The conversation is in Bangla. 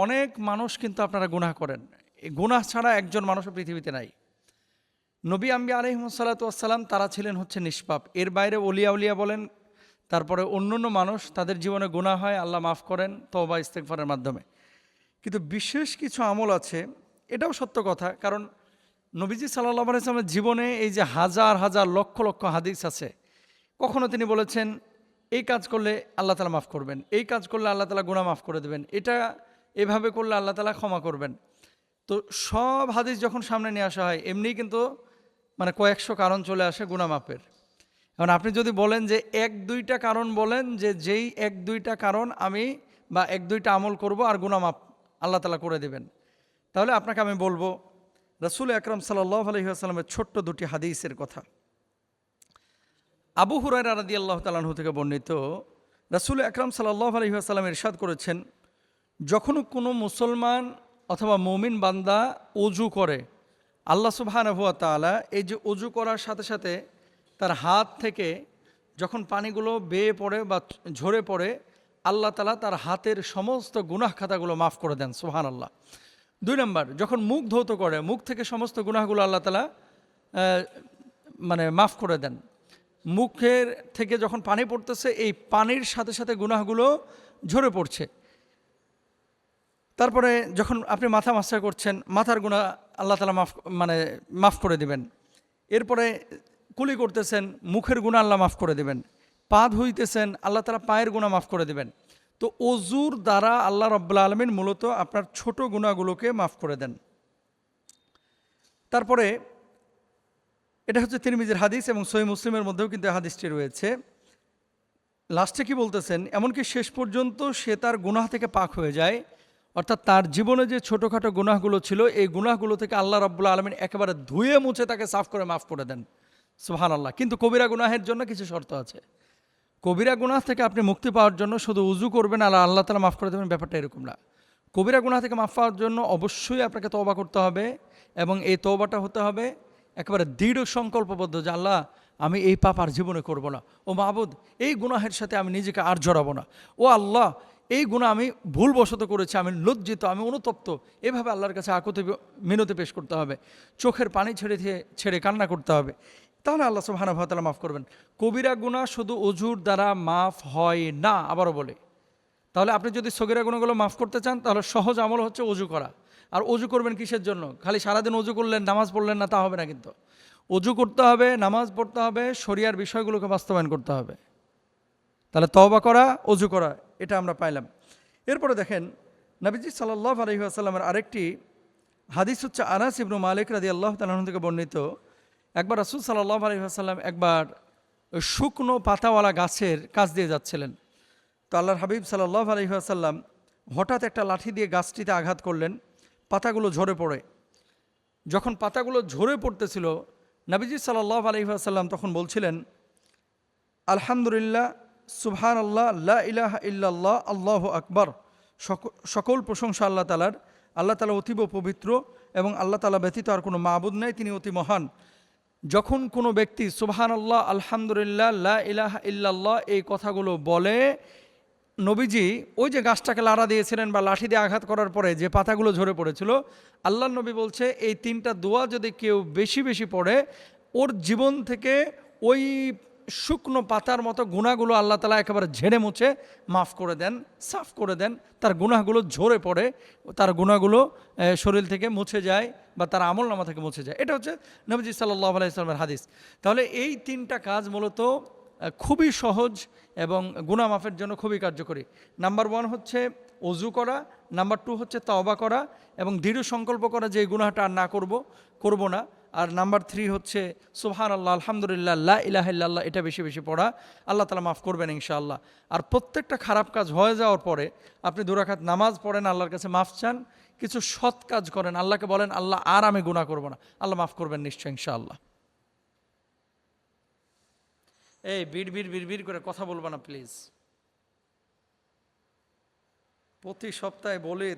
অনেক মানুষ কিন্তু আপনারা গুনাহ করেন। এই গুনাহ ছাড়া একজন মানুষও পৃথিবীতে নাই। নবী আম্বিয়া আলাইহিমুসসালাম তারা ছিলেন হচ্ছে নিষ্পাপ। এর বাইরে অলিয়া উলিয়া বলেন, তারপরে অন্যান্য মানুষ তাদের জীবনে গুনাহ হয়, আল্লাহ মাফ করেন তওবা ইস্তেগফারের মাধ্যমে। কিন্তু বিশেষ কিছু আমল আছে, এটাও সত্য কথা। কারণ নবীজি সাল্লাল্লাহু আলাইহি ওয়াসাল্লামের জীবনে এই যে হাজার হাজার লক্ষ লক্ষ হাদিস আছে, কখনো তিনি বলেছেন এই কাজ করলে আল্লাহ তাআলা মাফ করবেন, এই কাজ করলে আল্লাহ তাআলা গুনাহ মাফ করে দেবেন, এটা এভাবে করলে আল্লাহ তাআলা ক্ষমা করবেন। তো সব হাদিস যখন সামনে নিয়ে আসা হয়, এমনিই কিন্তু মানে কয়েকশো কারণ চলে আসে গুনাহ মাফের। এখন আপনি যদি বলেন যে এক দুইটা কারণ বলেন, যে যেই এক দুইটা কারণ আমি বা এক দুইটা আমল করব আর গুনাহ মাফ আল্লাহ তাআলা করে দেবেন, তাহলে আপনাকে আমি বলবো রাসূল আকরাম সাল্লাল্লাহু আলাইহি ওয়াসাল্লামের ছোট্ট দুটি হাদিসের কথা। আবু হুরায়রা রাদিয়াল্লাহু তাআলা আনহু থেকে বর্ণিত, রাসূল আকরাম সাল্লাল্লাহু আলাইহি ওয়াসাল্লাম ইরশাদ করেছেন, যখন কোনো মুসলমান অথবা মুমিন বান্দা ওযু করে, আল্লাহ সুবহানাহু ওয়া তাআলা এই যে ওযু করার সাথে সাথে তার হাত থেকে যখন পানিগুলো বেয়ে পড়ে বা ঝরে পড়ে, আল্লাহ তাআলা তার হাতের সমস্ত গুনাহ খাতাগুলো মাফ করে দেন। সুবহানাল্লাহ। 2 নম্বর, যখন মুখ ধৌত করে, মুখ থেকে সমস্ত গুনাহগুলো আল্লাহ তাআলা মানে মাফ করে দেন। মুখের থেকে যখন পানি পড়তেছে, এই পানির সাথে সাথে গুনাহগুলো ঝরে পড়ছে। তারপরে যখন আপনি মাথা মাসা করছেন, মাথার গুনাহ আল্লাহ তাআলা মাফ করে দিবেন। এরপরে কুলি করতেছেন, মুখের গুনাহ আল্লাহ মাফ করে দিবেন। পা ধুইতেছেন, আল্লাহ তাআলা পায়ের গুনাহ মাফ করে দিবেন। তো ওযুর দ্বারা আল্লাহ রাব্বুল আলামিন মূলত আপনার ছোট গুনাহগুলোকে মাফ করে দেন। তারপরে এটা হচ্ছে তিরমিজির হাদিস এবং সহিহ মুসলিমের মধ্যেও কিন্তু হাদিসটি রয়েছে। লাস্টে কি বলতেছেন, এমনকি শেষ পর্যন্ত সে তার গুনাহ থেকে পাক হয়ে যায়। অর্থাৎ তার জীবনে যে ছোটোখাটো গুনাহগুলো ছিল, এই গুনাহগুলো থেকে আল্লাহ রাব্বুল আলামিন একেবারে ধুয়ে মুছে তাকে সাফ করে মাফ করে দেন। সুবহানাল্লাহ। কিন্তু কবিরা গুনাহের জন্য কিছু শর্ত আছে। কবিরা গুনাহ থেকে আপনি মুক্তি পাওয়ার জন্য শুধু উজু করবেন আর আল্লাহ তাআলা মাফ করে দেবেন, ব্যাপারটা এরকম না। কবিরা গুনাহ থেকে মাফ পাওয়ার জন্য অবশ্যই আপনাকে তওবা করতে হবে, এবং এই তওবাটা হতে হবে একেবারে দৃঢ় সংকল্পবদ্ধ যে আল্লাহ, আমি এই পাপ আর জীবনে করব না। ও মাবুদ, এই গুনাহের সাথে আমি নিজেকে আর জড়াবো না। ও আল্লাহ, এই গুনাহ আমি ভুলবশত করেছি, আমি লজ্জিত, আমি অনুতপ্ত। এভাবে আল্লাহর কাছে আকুতি মিনতি পেশ করতে হবে, চোখের পানি ছেড়ে কান্না করতে হবে। তাহলে আল্লাহ সুবহানাহু ওয়া তাআলা মাফ করবেন। কবিরা গুনাহ শুধু অজুর দ্বারা মাফ হয় না, আবারও বলে। তাহলে আপনি যদি সগীরা গুনাহগুলো মাফ করতে চান, তাহলে সহজ আমল হচ্ছে অজু করা। আর অজু করবেন কিসের জন্য? খালি সারাদিন অজু করলেন, নামাজ পড়লেন না, তা হবে না কিন্তু। অজু করতে হবে, নামাজ পড়তে হবে, শরিয়ার বিষয়গুলোকে বাস্তবায়ন করতে হবে। তাহলে তওবা করা, অজু করা, এটা আমরা পাইলাম। এরপরে দেখেন, নবীজি সাল্লাল্লাহু আলাইহি ওয়াসাল্লামের আরেকটি হাদিস হচ্ছে আনাস ইবনে মালিক রাদিয়াল্লাহু তাআলা আনহু থেকে বর্ণিত। একবার রাসূল সাল্লাল্লাহু আলাইহি ওয়াসাল্লাম একবার শুকনো পাতাওয়ালা গাছের কাছ দিয়ে যাচ্ছিলেন। তো আল্লাহর হাবিব সাল্লাল্লাহু আলাইহি ওয়াসাল্লাম হঠাৎ একটা লাঠি দিয়ে গাছটিতে আঘাত করলেন, পাতাগুলো ঝরে পড়ে। যখন পাতাগুলো ঝরে পড়তেছিল, নবীজি সাল্লাল্লাহু আলাইহি ওয়াসাল্লাম তখন বলছিলেন, আলহামদুলিল্লাহ, সুবহানাল্লাহ, লা ইলাহা ইল্লাল্লাহ, আল্লাহু আকবার। সকল প্রশংসা আল্লাহ তাআলার। আল্লাহ তাআলা অতীব পবিত্র এবং আল্লাহ তাআলা ব্যতীত আর কোনো মাবুদ নেই, তিনি অতি মহান। যখন কোনো ব্যক্তি সুবহানাল্লাহ, আলহামদুলিল্লাহ, লা ইলাহা ইল্লাল্লাহ এই কথাগুলো বলে, নবীজি ওই যে গাছটাকে লাড়া দিয়েছিলেন বা লাঠি দিয়ে আঘাত করার পরে যে পাতাগুলো ঝরে পড়েছিল, আল্লাহর নবী বলছে এই 3টা দোয়া যদি কেউ বেশি বেশি পড়ে, ওর জীবন থেকে ওই শুকনো পাতার মতো গুনাহগুলো আল্লাহ তাআলা একেবারে ঝেড়ে মুছে মাফ করে দেন, সাফ করে দেন। তার গুনাহগুলো ঝরে পড়ে, তার গুনাহগুলো শরীর থেকে মুছে যায় বা তার আমলনামা থেকে মুছে যায়। এটা হচ্ছে নবীজি সাল্লাল্লাহু আলাইহি ওয়াসাল্লামের হাদিস। তাহলে এই 3টা কাজ মূলত খুবই সহজ এবং গুনাহ মাফের জন্য খুবই কার্যকরী। নাম্বার 1 হচ্ছে ওযু করা, নাম্বার 2 হচ্ছে তওবা করা এবং দৃঢ় সংকল্প করা যে এই গুনাহটা আর না করব না, আর নাম্বার 3 হচ্ছে সুবহানাল্লাহ, আলহামদুলিল্লাহ, লা ইলাহা ইল্লাল্লাহ এটা বেশি বেশি পড়া। আল্লাহ তাআলা মাফ করবেন ইনশাআল্লাহ। আর প্রত্যেকটা খারাপ কাজ হয়ে যাওয়ার পরে আপনি 2 রাকাত নামাজ পড়েন, আল্লাহর কাছে মাফ চান, কিছু সৎ কাজ করেন, আল্লাহকে বলেন, আল্লাহ আর আমি গুনাহ করব না, আল্লাহ মাফ করবেন নিশ্চয় ইনশাআল্লাহ। এই বিড় করে কথা বলবা না প্লিজ। প্রতি সপ্তাহে বলি